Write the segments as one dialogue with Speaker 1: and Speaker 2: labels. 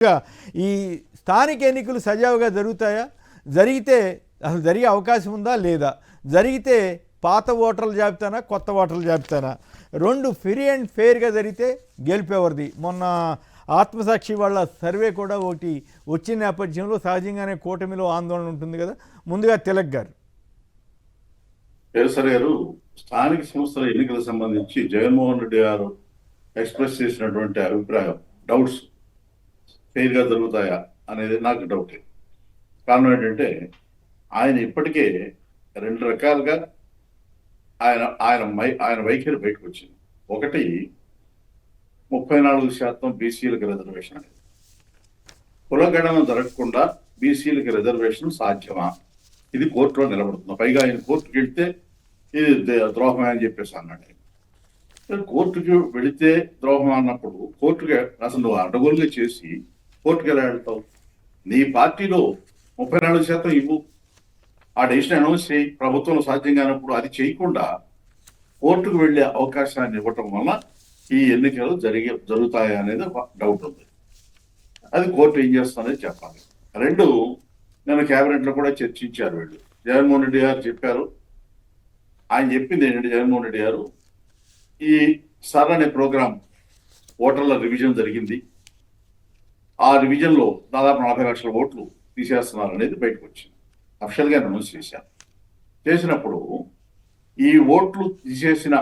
Speaker 1: ఈ స్థానిక ఎన్నికలు సజావుగా జరుగుతాయా? జరిగితే అసలు జరిగే అవకాశం ఉందా లేదా? జరిగితే పాత ఓటర్ల జాబితానా కొత్త ఓటర్ల జాబితానా? రెండు ఫ్రీ అండ్ ఫెయిర్గా జరిగితే గెలిపేవారిది. మొన్న ఆత్మసాక్షి వాళ్ళ సర్వే కూడా ఒకటి వచ్చిన నేపథ్యంలో సహజంగానే కూటమిలో ఆందోళన ఉంటుంది కదా. ముందుగా తిలక్ గారు.
Speaker 2: గారు, స్థానిక సంస్థల ఎన్నికలకు సంబంధించి జగన్మోహన్ రెడ్డి గారు ఎక్స్ప్రెస్ చేసినటువంటి అభిప్రాయం, డౌట్స్ ఫెయిర్ గా జరుగుతాయా అనేది నాకు డౌట్. కారణం ఏంటంటే ఆయన ఇప్పటికే రెండు రకాలుగా ఆయన ఆయన ఆయన వైఖరి బయటకు వచ్చింది. ఒకటి 34% బీసీలకు రిజర్వేషన్ అనేది, కులగణన జరగకుండా బీసీలకు రిజర్వేషన్ సాధ్యమా? ఇది కోర్టులో నిలబడుతుంది. పైగా ఆయన కోర్టుకు వెళ్తే ఇది ద్రోహమే అని చెప్పేసి అన్నాడు. కోర్టుకు వెళితే ద్రోహం అన్నప్పుడు కోర్టుకి అసలు నువ్వు అడ్డగోలుగా చేసి కోర్టుకు ఎలా వెళ్తావు? నీ పార్టీలో 34% ఇవ్వు, ఆ డెసిషన్ అనౌన్స్ చేయి. ప్రభుత్వంలో సాధ్యం కానప్పుడు అది చేయకుండా కోర్టుకు వెళ్లే అవకాశాన్ని ఇవ్వటం వల్ల ఈ ఎన్నికలు జరుగుతాయా అనేది ఒక డౌట్ ఉంది. అది కోర్టు ఏం చేస్తుందనేది చెప్పాలి. రెండు, నేను కేబినెట్ లో కూడా చర్చించారు వీళ్ళు. జగన్మోహన్ రెడ్డి గారు చెప్పారు. ఆయన చెప్పింది ఏంటంటే, జగన్మోహన్ రెడ్డి గారు ఈ సర్ అనే ప్రోగ్రాం ఓటర్ల రివిజన్ జరిగింది, ఆ రివిజన్ లో దాదాపు 40 లక్షల ఓట్లు తీసేస్తున్నారు అనేది బయటకు వచ్చింది. అఫిషియల్ గా అనౌన్స్ చేశారు. చేసినప్పుడు ఈ ఓట్లు తీసేసిన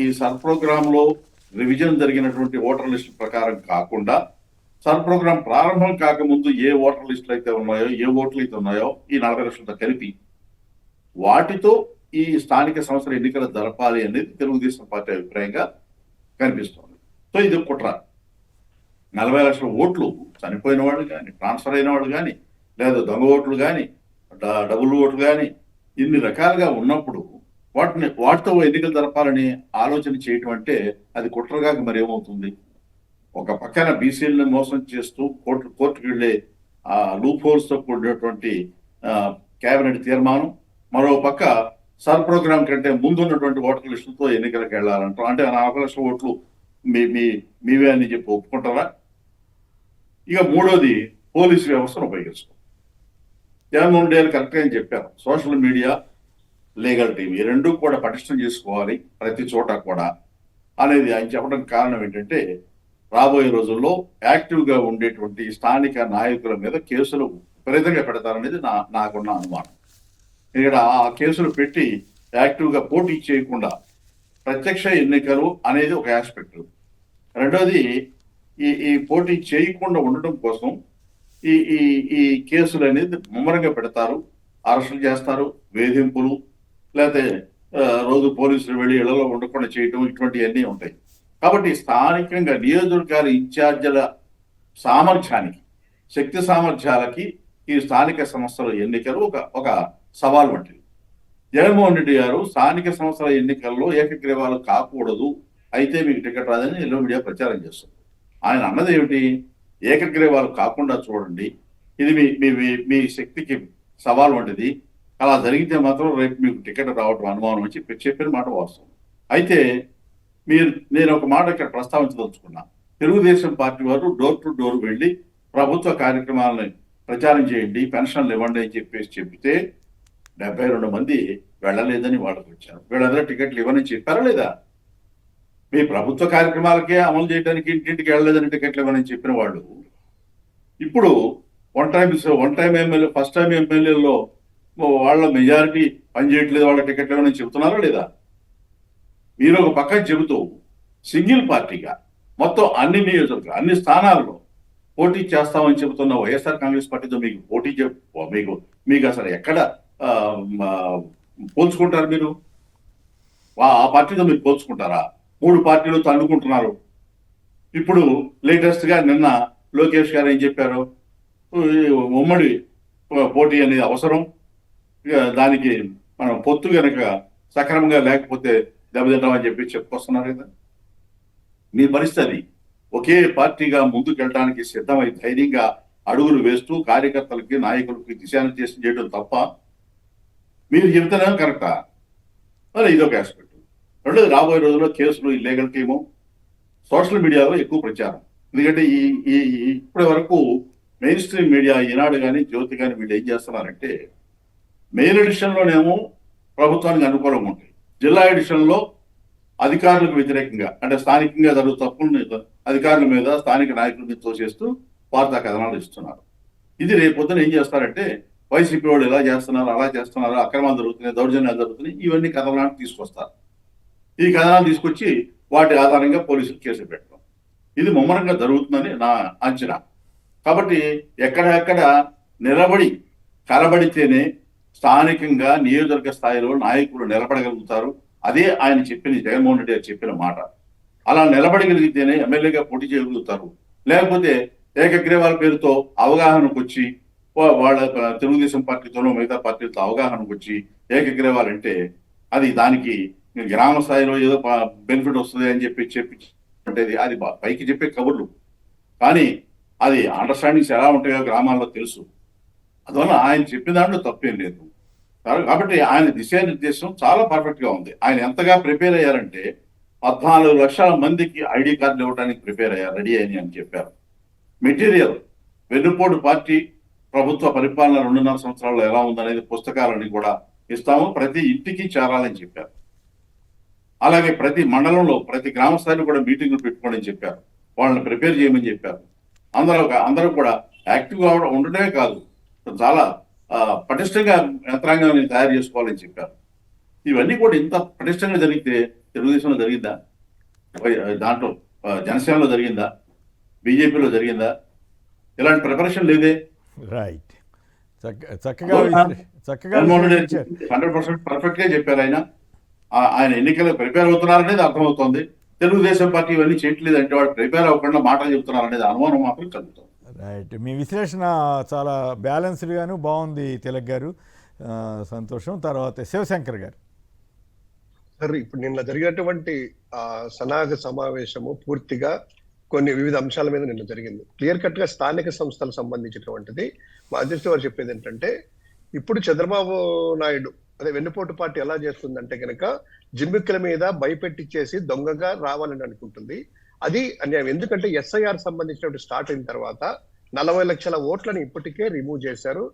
Speaker 2: ఈ సర్ ప్రోగ్రామ్ లో రివిజన్ జరిగినటువంటి ఓటర్ లిస్టు ప్రకారం కాకుండా, సర్ ప్రోగ్రాం ప్రారంభం కాకముందు ఏ ఓటర్ లిస్టులు అయితే ఉన్నాయో, ఏ ఓట్లు అయితే ఉన్నాయో ఈ 40 లక్షలతో కలిపి వాటితో ఈ స్థానిక సంస్థల ఎన్నికలు జరపాలి అనేది తెలుగుదేశం పార్టీ అభిప్రాయంగా కనిపిస్తోంది. సో ఇది కుట్ర. 40 లక్షల ఓట్లు చనిపోయిన వాళ్ళు కానీ, ట్రాన్స్ఫర్ అయిన వాళ్ళు కానీ, లేదా దొంగ ఓట్లు కానీ, డబుల్ ఓట్లు కానీ, ఇన్ని రకాలుగా ఉన్నప్పుడు వాటితో ఎన్నికలు జరపాలని ఆలోచన చేయటం అంటే అది కుట్రగా మరి ఏమవుతుంది? ఒక పక్కన బీసీలను మోసం చేస్తూ కోర్టుకు వెళ్లే లూప్ హోల్స్ తో కూడినటువంటి కేబినెట్ తీర్మానం, మరో పక్క సర్ ప్రోగ్రాం కంటే ముందున్నటువంటి ఓటర్ లిస్టులతో ఎన్నికలకు వెళ్లాలంటాం. అంటే 40 లక్షల ఓట్లు మీవే అని చెప్పి ఒప్పుకుంటారా? ఇక మూడోది, పోలీసు వ్యవస్థను ఉపయోగించడం. జగన్మోహన్ రెడ్డి గారు కరెక్ట్గా అని చెప్పారు. సోషల్ మీడియా, లీగల్ టీం ఈ రెండు కూడా పటిష్టం చేసుకోవాలి ప్రతి చోట కూడా అనేది ఆయన చెప్పడానికి కారణం ఏంటంటే, రాబోయే రోజుల్లో యాక్టివ్ గా ఉండేటువంటి స్థానిక నాయకుల మీద కేసులు విపరీతంగా పెడతారనేది నాకున్న అనుమానం. ఇక్కడ ఆ కేసులు పెట్టి యాక్టివ్ గా పోటీ చేయకుండా ప్రత్యక్ష ఎన్నికలు అనేది ఒక ఆస్పెక్ట్. రెండోది, ఈ పోటీ చేయకుండా ఉండటం కోసం ఈ ఈ ఈ కేసులు అనేది ముమ్మరంగా పెడతారు, అరెస్టులు చేస్తారు, వేధింపులు, లేకపోతే రోజు పోలీసులు వెళ్ళి ఇళ్లలో ఉండకుండా చేయటం, ఇటువంటివన్నీ ఉంటాయి. కాబట్టి స్థానికంగా నియోజకవర్గాల ఇన్ఛార్జీల సామర్థ్యానికి, శక్తి సామర్థ్యాలకి ఈ స్థానిక సంస్థల ఎన్నికలు ఒక సవాల్ వంటివి. జగన్మోహన్ రెడ్డి గారు స్థానిక సంస్థల ఎన్నికల్లో ఏకగ్రీవాలు కాకూడదు, అయితే మీకు టికెట్ రాదని ఎల్లో మీడియా ప్రచారం చేస్తుంది. ఆయన అన్నది ఏమిటి? ఏకగ్రీవాలు కాకుండా చూడండి, ఇది మీ శక్తికి సవాల్ వంటిది, అలా జరిగితే మాత్రం రేపు మీకు టికెట్ రావడం అనుమానం అని చెప్పిన మాట వాస్తవం. అయితే నేను ఒక మాట ఇక్కడ ప్రస్తావించదలుచుకున్నా. తెలుగుదేశం పార్టీ వారు డోర్ టు డోర్ వెళ్ళి ప్రభుత్వ కార్యక్రమాలను ప్రచారం చేయండి, పెన్షన్లు ఇవ్వండి అని చెప్తే 72 మంది వెళ్ళలేదని వాళ్ళకు వచ్చారు. వీళ్ళందరూ టికెట్లు ఇవ్వని చెప్పారా లేదా? మీ ప్రభుత్వ కార్యక్రమాలకే అమలు చేయడానికి ఇంటింటికి వెళ్ళలేదని టికెట్లు ఇవ్వని చెప్పిన వాళ్ళు ఇప్పుడు one time MLA, first time ఎమ్మెల్యేలో వాళ్ళ మెజారిటీ పనిచేయట్లేదు, వాళ్ళ టికెట్లు ఇవ్వని చెబుతున్నారా లేదా? మీరు ఒక పక్కన చెబుతూ సింగిల్ పార్టీగా మొత్తం అన్ని నియోజకవర్గాలు, అన్ని స్థానాల్లో పోటీ చేస్తామని చెబుతున్న వైఎస్ఆర్ కాంగ్రెస్ పార్టీతో మీకు అసలు ఎక్కడ పోల్చుకుంటారు? మీరు ఆ పార్టీతో మీరు పోల్చుకుంటారా? 3 పార్టీలు తన్నుకుంటున్నారు. ఇప్పుడు లేటెస్ట్ గా నిన్న లోకేష్ గారు ఏం చెప్పారు? ఉమ్మడి పోటీ అనేది అవసరం, దానికి మనం పొత్తు కనుక సక్రమంగా లేకపోతే దెబ్బతింటామని చెప్పుకొస్తున్నారు కదా. మీ పరిస్థితి ఒకే పార్టీగా ముందుకెళ్ళడానికి సిద్ధమై ధైర్యంగా అడుగులు వేస్తూ కార్యకర్తలకి, నాయకులకి దిశానిర్దేశం చేయడం తప్ప మీరు చెబుతూనే కరెక్టా? మరి ఇదొక ఆస్పెక్ట్. రెండోది, రాబోయే రోజుల్లో కేసులు, ఇల్లీగల్ టీము, సోషల్ మీడియాలో ఎక్కువ ప్రచారం. ఎందుకంటే ఈ ఈ ఇప్పటి వరకు మెయిన్ స్ట్రీమ్ మీడియా ఈనాడు కానీ జ్యోతి కానీ వీళ్ళు ఏం చేస్తున్నారంటే మెయిన్ ఎడిషన్లోనేమో ప్రభుత్వానికి అనుకూలంగా ఉంటాయి, జిల్లా ఎడిషన్లో అధికారులకు వ్యతిరేకంగా అంటే స్థానికంగా జరుగుతున్న తప్పుల్ని అధికారుల మీద స్థానిక నాయకుల మీద తోసేస్తూ వార్తా కథనాలు ఇస్తున్నారు. ఇది రేపొద్దున ఏం చేస్తారంటే వైసీపీ వాళ్ళు ఇలా చేస్తున్నారు, అలా చేస్తున్నారు, అక్రమాలు జరుగుతున్నాయి, దౌర్జన్యాలు జరుగుతున్నాయి, ఇవన్నీ కథనాలు తీసుకొస్తారు. ఈ కథనాలు తీసుకొచ్చి వాటి ఆధారంగా పోలీసులు కేసులు పెట్టడం, ఇది ముమ్మరంగా జరుగుతుందని నా అంచనా. కాబట్టి ఎక్కడెక్కడ నిలబడి కలబడితేనే స్థానికంగా నియోజకవర్గ స్థాయిలో నాయకులు నిలబడగలుగుతారు. అదే ఆయన చెప్పిన, జగన్మోహన్ రెడ్డి గారు చెప్పిన మాట. అలా నిలబడగలిగితేనే ఎమ్మెల్యేగా పోటీ చేయగలుగుతారు. లేకపోతే ఏకగ్రీవాల పేరుతో అవగాహనకు వచ్చి వాళ్ళ తెలుగుదేశం పార్టీతోనూ మిగతా పార్టీలతో అవగాహనకు వచ్చి ఏకగ్రీవాలంటే అది దానికి గ్రామ స్థాయిలో ఏదో బెనిఫిట్ వస్తుంది అని చెప్పి అంటే అది పైకి చెప్పే కబుర్లు, కానీ అది అండర్స్టాండింగ్స్ ఎలా ఉంటాయో గ్రామాల్లో తెలుసు. అందువల్ల ఆయన చెప్పిన దాంట్లో తప్పేం లేదు. కాబట్టి ఆయన దిశానిర్దేశం చాలా పర్ఫెక్ట్ గా ఉంది. ఆయన ఎంతగా ప్రిపేర్ అయ్యారంటే 14 లక్షల మందికి ఐడి కార్డులు ఇవ్వడానికి ప్రిపేర్ అయ్యారు, రెడీ అని అని చెప్పారు. మెటీరియల్ వెన్నుపోటు పార్టీ ప్రభుత్వ పరిపాలన 2.5 సంవత్సరాల్లో ఎలా ఉందనేది పుస్తకాలని కూడా ఇస్తాము, ప్రతి ఇంటికి చేరాలని చెప్పారు. అలాగే ప్రతి మండలంలో ప్రతి గ్రామ స్థాయిలో కూడా మీటింగులు పెట్టుకోండి అని చెప్పారు, వాళ్ళని ప్రిపేర్ చేయమని చెప్పారు. అందరూ కూడా యాక్టివ్గా ఉండడమే కాదు, చాలా పటిష్టంగా యంత్రాంగాన్ని తయారు చేసుకోవాలని చెప్పారు. ఇవన్నీ కూడా ఇంత పటిష్టంగా జరిగితే తెలుగుదేశంలో జరిగిందా, దాంట్లో జనసేనలో జరిగిందా, బీజేపీలో జరిగిందా? ఇలాంటి ప్రిపరేషన్ లేదే.
Speaker 1: రైట్, చక్కగా
Speaker 2: 100% పర్ఫెక్ట్ గా చెప్పారు ఆయన. ఆయన ఎన్నికలకు ప్రిపేర్ అవుతున్నారనేది అర్థమవుతోంది. తెలుగుదేశం పార్టీ ఇవన్నీ చేయట్లేదు అంటే వాళ్ళు ప్రిపేర్ అవ్వకుండా మాటలు చెప్తున్నారనేది అనుమానం మాత్రం కలుగుతుంది.
Speaker 1: రైట్, మీ విశ్లేషణ చాలా బ్యాలెన్స్డ్గాను బాగుంది తిలక్ గారు, సంతోషం. తర్వాత శివశంకర్ గారు.
Speaker 3: సార్, ఇప్పుడు నిన్న జరిగినటువంటి సనాహ సమావేశము పూర్తిగా కొన్ని వివిధ అంశాల మీద నిన్న జరిగింది. క్లియర్ కట్ గా స్థానిక సంస్థలకు సంబంధించినటువంటిది. మా అధ్యక్షుడు వారు చెప్పేది ఏంటంటే, ఇప్పుడు చంద్రబాబు నాయుడు అదే వెన్నుపోటు పార్టీ ఎలా చేస్తుందంటే కనుక జిమ్మిక్కుల మీద భయపెట్టిచ్చేసి దొంగగా రావాలని అనుకుంటుంది. అది అన్యాయం. ఎందుకంటే ఎస్ఐఆర్ సంబంధించినటువంటి స్టార్ట్ అయిన తర్వాత 40 లక్షల ఓట్లను ఇప్పటికే రిమూవ్ చేశారు.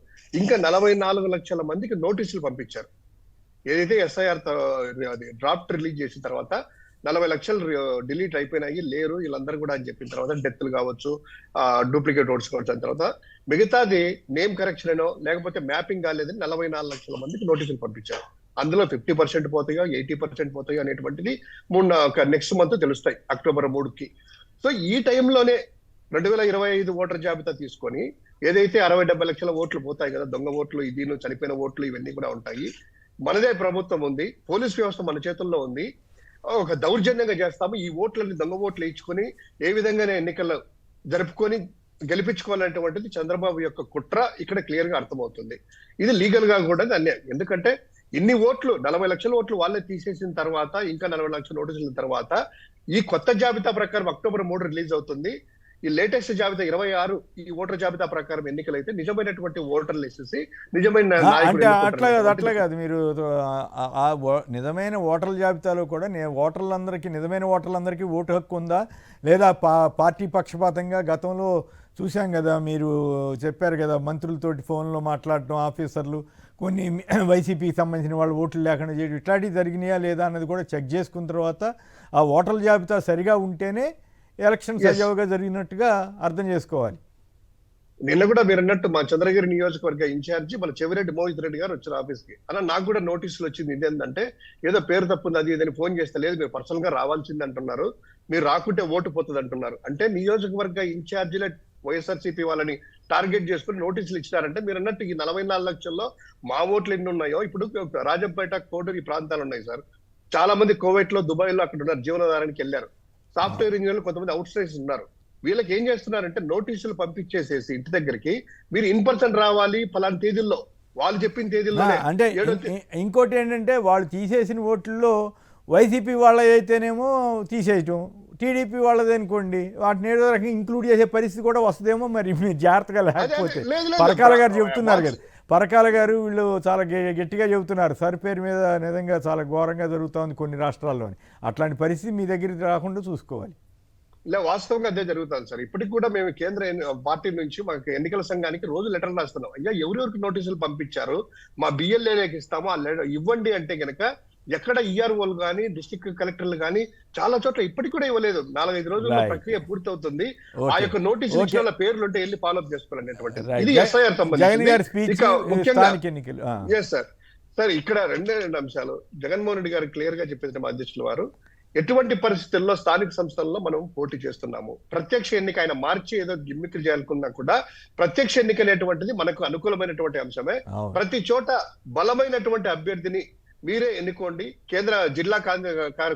Speaker 3: ఇంకా 44 లక్షల మందికి నోటీసులు పంపించారు. ఏదైతే ఎస్ఐఆర్ డ్రాఫ్ట్ రిలీజ్ చేసిన తర్వాత 40 లక్షలు డిలీట్ అయిపోయినాయి, లేరు వీళ్ళందరూ కూడా అని చెప్పిన తర్వాత డెత్లు కావచ్చు, డూప్లికేట్ ఓట్స్ కావచ్చు, అని తర్వాత మిగతాది నేమ్ కరెక్షన్ అనో లేకపోతే మ్యాపింగ్ కాలేదని 44 లక్షల మందికి నోటీసులు పంపించారు. అందులో 50% పోతాయో 80% పోతాయో అనేటువంటిది నెక్స్ట్ మంత్ తెలుస్తాయి, అక్టోబర్ 3కి. సో ఈ టైంలోనే 2025 ఓటర్ జాబితా తీసుకొని ఏదైతే 60-70 లక్షల ఓట్లు పోతాయి కదా, దొంగ ఓట్లు, ఇది చనిపోయిన ఓట్లు, ఇవన్నీ కూడా ఉంటాయి. మనదే ప్రభుత్వం ఉంది, పోలీస్ వ్యవస్థ మన చేతుల్లో ఉంది, ఒక దౌర్జన్యంగా చేస్తాము, ఈ ఓట్లని దొంగ ఓట్లు ఇచ్చుకొని ఏ విధంగానే ఎన్నికలు జరుపుకొని గెలిపించుకోవాలనేటువంటిది చంద్రబాబు యొక్క కుట్ర ఇక్కడ క్లియర్ గా అర్థమవుతుంది. ఇది లీగల్ గా కూడా అన్యాయం. ఎందుకంటే ఇన్ని ఓట్లు 40 లక్షల ఓట్లు వాళ్ళే తీసేసిన తర్వాత ఇంకా 40 లక్షల నోటీసుల తర్వాత ఈ కొత్త జాబితా ప్రకారం అక్టోబర్ 3 రిలీజ్ అవుతుంది. ఈ లేటెస్ట్ జాబితా 26 ఈ ఓటర్ జాబితా ప్రకారం ఎన్నికలైతే నిజమైనటువంటి ఓటర్లు వేసేసి నిజమైన
Speaker 1: అంటే అట్లా కాదు, మీరు నిజమైన ఓటర్ల జాబితాలో కూడా ఓటర్లందరికీ, నిజమైన ఓటర్లందరికీ ఓటు హక్కు ఉందా లేదా పార్టీ పక్షపాతంగా గతంలో చూశాం కదా, మీరు చెప్పారు కదా, మంత్రులతోటి ఫోన్లో మాట్లాడటం, ఆఫీసర్లు కొన్ని వైసీపీకి సంబంధించిన వాళ్ళు ఓట్లు లేకుండా చేయడం, ఇట్లాంటివి జరిగినాయా లేదా అన్నది కూడా చెక్ చేసుకున్న తర్వాత ఆ ఓటర్ల జాబితా సరిగా ఉంటేనే ఎలక్షన్ సజావుగా జరిగినట్టుగా అర్థం చేసుకోవాలి.
Speaker 3: నిన్న కూడా మీరు అన్నట్టు మా చంద్రగిరి నియోజకవర్గ ఇన్ఛార్జి మన చెవిరెడ్డి మోహిత్ రెడ్డి గారు వచ్చారు ఆఫీస్ కి. అలా నాకు కూడా నోటీసులు వచ్చింది. ఇదేంటంటే ఏదో పేరు తప్పుంది అది ఇదని ఫోన్ చేస్తే, లేదు మీరు పర్సనల్ గా రావాల్సింది అంటున్నారు, మీరు రాకుంటే ఓటు పోతుంది అంటున్నారు. అంటే నియోజకవర్గ ఇన్ఛార్జిల వైఎస్ఆర్సీపీ వాళ్ళని టార్గెట్ చేసుకుని నోటీసులు ఇచ్చినారంటే, మీరు అన్నట్టు ఈ 44 లక్షల్లో మా ఓట్లు ఎన్ని ఉన్నాయో, ఇప్పుడు రాజంపేట, కోడూరు ఈ ప్రాంతాలు ఉన్నాయి సార్. చాలా మంది కోవైట్ లో, దుబాయ్ లో అక్కడ ఉన్నారు, జీవనాధారానికి వెళ్ళారు. సాఫ్ట్వేర్ ఇంజనీర్లు కొంతమంది అవుట్ సైడ్స్ ఉన్నారు. వీళ్ళకి ఏం చేస్తున్నారంటే నోటీసులు పంపించేసేసి ఇంటి దగ్గరికి మీరు ఇన్ పర్సన్ రావాలి ఫలానా తేదీల్లో, వాళ్ళు చెప్పిన తేదీల్లో.
Speaker 1: అంటే ఇంకోటి ఏంటంటే వాళ్ళు తీసేసిన ఓట్లలో వైసీపీ వాళ్ళైతేనేమో తీసేయటం, టీడీపీ వాళ్ళది అనుకోండి వాటిని ఏదో రకంగా ఇంక్లూడ్ చేసే పరిస్థితి కూడా వస్తుందేమో. మరి మీరు జాగ్రత్తగా లేకపోతే పరకాల గారు చెబుతున్నారు కదా, పరకాల గారు వీళ్ళు చాలా గట్టిగా చెబుతున్నారు, సర్ పేరు మీద నిజంగా చాలా ఘోరంగా జరుగుతోంది కొన్ని రాష్ట్రాల్లోని. అట్లాంటి పరిస్థితి మీ దగ్గరికి రాకుండా చూసుకోవాలి.
Speaker 3: ఇలా వాస్తవంగా అదే జరుగుతుంది సార్. ఇప్పటికి కూడా మేము కేంద్ర పార్టీ నుంచి మాకు ఎన్నికల సంఘానికి రోజు లెటర్ రాస్తున్నాం. అయ్యా ఎవరెవరికి నోటీసులు పంపించారు, మా బిఎల్ఏకి ఇస్తాము, ఆ లెటర్ ఇవ్వండి అంటే గనక ఎక్కడ ఈఆర్ఓలు కానీ డిస్ట్రిక్ట్ కలెక్టర్లు కానీ చాలా చోట్ల ఇప్పటికి కూడా ఇవ్వలేదు. 4-5 రోజుల్లో ప్రక్రియ పూర్తవుతుంది. ఆ యొక్క నోటీసులు ఇచ్చిన వాళ్ళ పేర్లు ఉంటే వెళ్ళి ఫాలో అప్ చేసుకోవాలనేటువంటిది. ఇది ఎస్ఐఆర్ సంబంధించి. ఇక ముఖ్యంగా ఎస్ సార్ సార్ ఇక్కడ రెండే అంశాలు జగన్మోహన్ రెడ్డి గారు క్లియర్ గా చెప్పేది మా అధ్యక్షుల వారు, ఎటువంటి పరిస్థితుల్లో స్థానిక సంస్థల్లో మనం పోటీ చేస్తున్నాము. ప్రత్యక్ష ఎన్నిక ఆయన మార్చి ఏదో గిమ్మిక్లు చేయాలనుకున్నా కూడా ప్రత్యక్ష ఎన్నిక అనేటువంటిది మనకు అనుకూలమైనటువంటి అంశమే. ప్రతి చోట బలమైనటువంటి అభ్యర్థిని మీరే ఎన్నుకోండి. కేంద్ర జిల్లా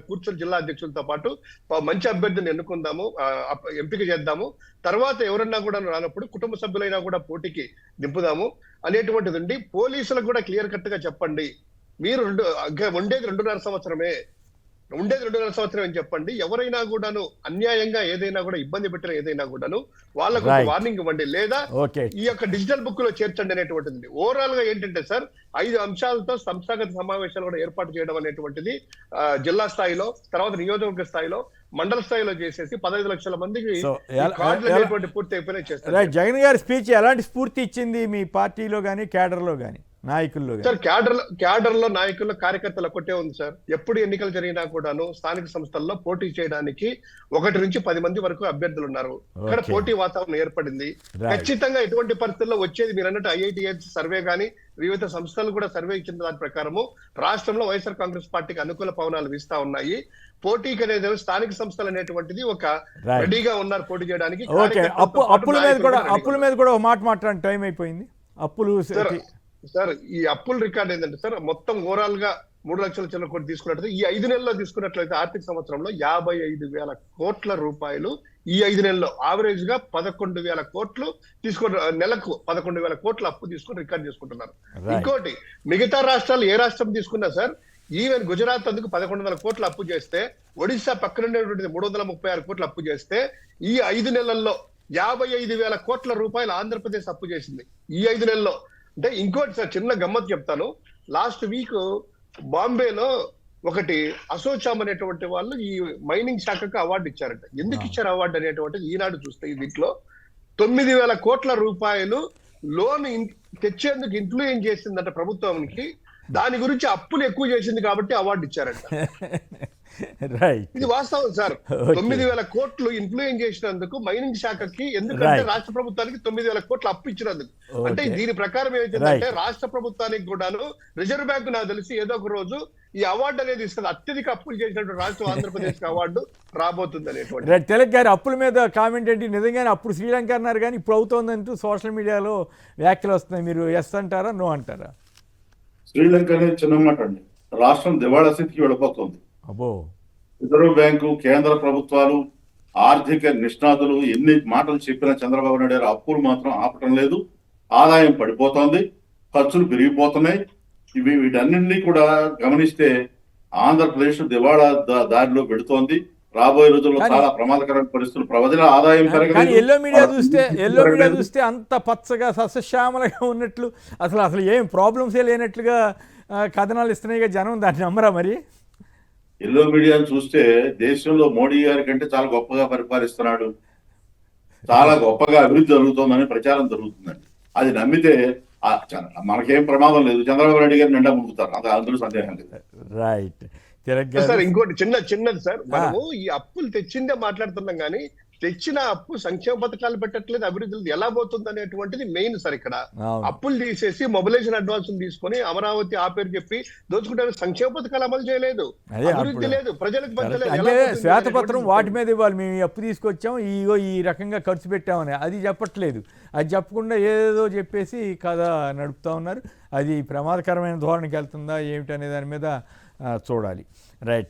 Speaker 3: కూర్చొని జిల్లా అధ్యక్షులతో పాటు మంచి అభ్యర్థిని ఎన్నుకుందాము, ఎంపిక చేద్దాము. తర్వాత ఎవరన్నా కూడా రానప్పుడు కుటుంబ సభ్యులైనా కూడా పోటీకి దింపుదాము అనేటువంటిది ఉండి, పోలీసులకు కూడా క్లియర్ కట్ గా చెప్పండి, మీరు ఉండేది 2.5 సంవత్సరమే అని చెప్పండి. ఎవరైనా కూడాను అన్యాయంగా ఏదైనా కూడా ఇబ్బంది పెట్టిన ఏదైనా కూడాను వాళ్ళకు వార్నింగ్ ఇవ్వండి, లేదా ఈ యొక్క డిజిటల్ బుక్ లో చేర్చండి అనేటువంటిది. ఓవరాల్ గా ఏంటంటే సార్ 5 అంశాలతో సంస్థాగత సమావేశాలు కూడా ఏర్పాటు చేయడం అనేటువంటిది జిల్లా స్థాయిలో, తర్వాత నియోజకవర్గ స్థాయిలో, మండల స్థాయిలో చేసేసి 15 లక్షల మందికి పూర్తి అయిపోయినా చేస్తారు.
Speaker 1: జగన్ గారి స్పీచ్ ఎలాంటి స్ఫూర్తి ఇచ్చింది మీ పార్టీలో గానీ కేడర్లో గానీ నాయకుల్లో?
Speaker 3: సార్ క్యాడర్ లో నాయకుల్లో కార్యకర్తలు ఒకటే ఉంది సార్. ఎప్పుడు ఎన్నికలు జరిగినా కూడాను స్థానిక సంస్థల్లో పోటీ చేయడానికి 1 నుంచి 10 మంది వరకు అభ్యర్థులు ఉన్నారు. ఇక్కడ పోటీ వాతావరణం ఏర్పడింది. ఖచ్చితంగా ఎటువంటి పరిస్థితుల్లో వచ్చేది మీరు అన్నట్టు ఐఐటిఎస్ సర్వే గానీ వివిధ సంస్థలు కూడా సర్వే ఇచ్చిన దాని ప్రకారము రాష్ట్రంలో వైఎస్ఆర్ కాంగ్రెస్ పార్టీకి అనుకూల పవనాలు వీస్తా ఉన్నాయి. పోటీకి అనేది స్థానిక సంస్థలు అనేటువంటిది ఒక రెడీగా ఉన్నారు పోటీ చేయడానికి.
Speaker 1: అప్పుల మీద కూడా ఒక మాట మాట్లాడిన టైం అయిపోయింది. అప్పులు
Speaker 3: సార్ ఈ అప్పుల రికార్డ్ ఏంటంటే సార్ మొత్తం ఓవరాల్ గా 3 లక్షల చిల్లర కోట్లు తీసుకున్నట్లయితే ఈ 5 నెలల్లో తీసుకున్నట్లయితే ఆర్థిక సంవత్సరంలో 55,000 కోట్ల రూపాయలు ఈ 5 నెలల్లో ఆవరేజ్ గా 11,000 కోట్లు నెలకు 11,000 కోట్ల అప్పు తీసుకుని రికార్డ్ చేసుకుంటున్నారు. ఇంకోటి మిగతా రాష్ట్రాలు ఏ రాష్ట్రం తీసుకున్నా సార్, ఈవెన్ గుజరాత్ అందుకు 11,000 కోట్ల అప్పు చేస్తే, ఒడిశా పక్కనుండేటువంటిది 336 కోట్ల అప్పు చేస్తే, ఈ 5 నెలల్లో 55,000 కోట్ల రూపాయలు ఆంధ్రప్రదేశ్ అప్పు చేసింది ఈ 5 నెలల్లో. అంటే ఇంకోటి సార్ చిన్న గమ్మత్ చెప్తాను. లాస్ట్ వీక్ బాంబేలో ఒకటి అసోచామ్ అనేటువంటి వాళ్ళు ఈ మైనింగ్ శాఖకు అవార్డు ఇచ్చారంట. ఎందుకు ఇచ్చారు అవార్డు అనేటువంటిది ఈనాడు చూస్తే ఈ దీంట్లో 9,000 కోట్ల రూపాయలు లోన్ తెచ్చేందుకు ఇన్ఫ్లూయెన్స్ చేసిందంట ప్రభుత్వానికి. దాని గురించి అప్పులు ఎక్కువ చేసింది కాబట్టి అవార్డు ఇచ్చారంట. ఇది వాస్తవం సార్. 9,000 కోట్లు ఇన్ఫ్లూయెన్స్ చేసినందుకు మైనింగ్ శాఖకి, ఎందుకంటే రాష్ట్ర ప్రభుత్వానికి 9,000 కోట్లు అప్పు ఇచ్చినందుకు. అంటే దీని ప్రకారం ఏమైందంటే రాష్ట్ర ప్రభుత్వానికి కూడాను రిజర్వ్ బ్యాంక్ నాకు తెలిసి ఏదో ఒక రోజు ఈ అవార్డు అనేది ఇస్తుంది. అత్యధిక అప్పులు చేసినటువంటి రాష్ట్రం ఆంధ్రప్రదేశ్ అవార్డు రాబోతుంది అనేటువంటి.
Speaker 1: తెలంగాణ గారి అప్పుల మీద కామెంట్ ఏంటి? నిజంగానే అప్పుడు శ్రీలంక అన్నారు కానీ ఇప్పుడు అవుతోందంటూ సోషల్ మీడియాలో వ్యాఖ్యలు వస్తున్నాయి. మీరు ఎస్ అంటారా, నో అంటారా?
Speaker 2: శ్రీలంక అనేది చిన్న మాట అండి. రాష్ట్రం దివాళా స్థితికి వెళ్ళిపోతుంది. రిజర్వ్ బ్యాంకు, కేంద్ర ప్రభుత్వాలు, ఆర్థిక నిష్ణాతులు ఎన్ని మాటలు చెప్పినా చంద్రబాబు నాయుడు గారు అప్పులు మాత్రం ఆపటం లేదు. ఆదాయం పడిపోతుంది, ఖర్చులు పెరిగిపోతున్నాయి. వీటన్నింటినీ కూడా గమనిస్తే ఆంధ్రప్రదేశ్ దివాళా దారిలో పెడుతోంది. రాబోయే రోజుల్లో చాలా ప్రమాదకరమైన పరిస్థితులు, ప్రజల ఆదాయం పెరగలేదు.
Speaker 1: ఎల్లో మీడియా చూస్తే అంత పచ్చగా సస్యశ్యామలగా ఉన్నట్లు అసలు ఏం ప్రాబ్లమ్సే లేనట్లుగా కథనాలు ఇస్తున్నాయి. జనం దాన్ని నమ్మరా మరి?
Speaker 2: ఎల్లో మీడియాను చూస్తే దేశంలో మోడీ గారి కంటే చాలా గొప్పగా పరిపాలిస్తున్నాడు, చాలా గొప్పగా అభివృద్ధి జరుగుతుందని ప్రచారం జరుగుతుందండి. అది నమ్మితే మనకేం ప్రమాదం లేదు. చంద్రబాబు నాయుడు గారు నిండా ముందుతారు, అందులో సందేహం లేదు.
Speaker 1: రైట్
Speaker 3: సార్ ఇంకోటి చిన్నది సార్, మనము ఈ అప్పులు తెచ్చిందే మాట్లాడుతున్నాం కానీ తెచ్చిన అప్పు సంక్షేమ పథకాలు పెట్టట్లేదు, అభివృద్ధి ఎలా పోతుంది అనేటువంటిది మెయిన్ సార్. ఇక్కడ అప్పులు తీసేసి మొబిలైజేషన్ అడ్వాన్స్ తీసుకొని అమరావతి ఆ పేరు చెప్పి దోచుకుంటారు. సంక్షేమ పథకాలు అమలు చేయలేదు, అభివృద్ధి లేదు, ప్రజలకు పంచలేదు.
Speaker 1: అంటే శ్వేతపత్రం వాటి మీద ఇవ్వాలి, మేము అప్పు తీసుకొచ్చాం, ఈ రకంగా ఖర్చు పెట్టామని అది చెప్పట్లేదు. అది చెప్పకుండా ఏదో చెప్పేసి కథ నడుపుతా ఉన్నారు. అది ప్రమాదకరమైన ధోరణికి వెళ్తుందా ఏమిటనే దాని మీద చూడాలి. రైట్.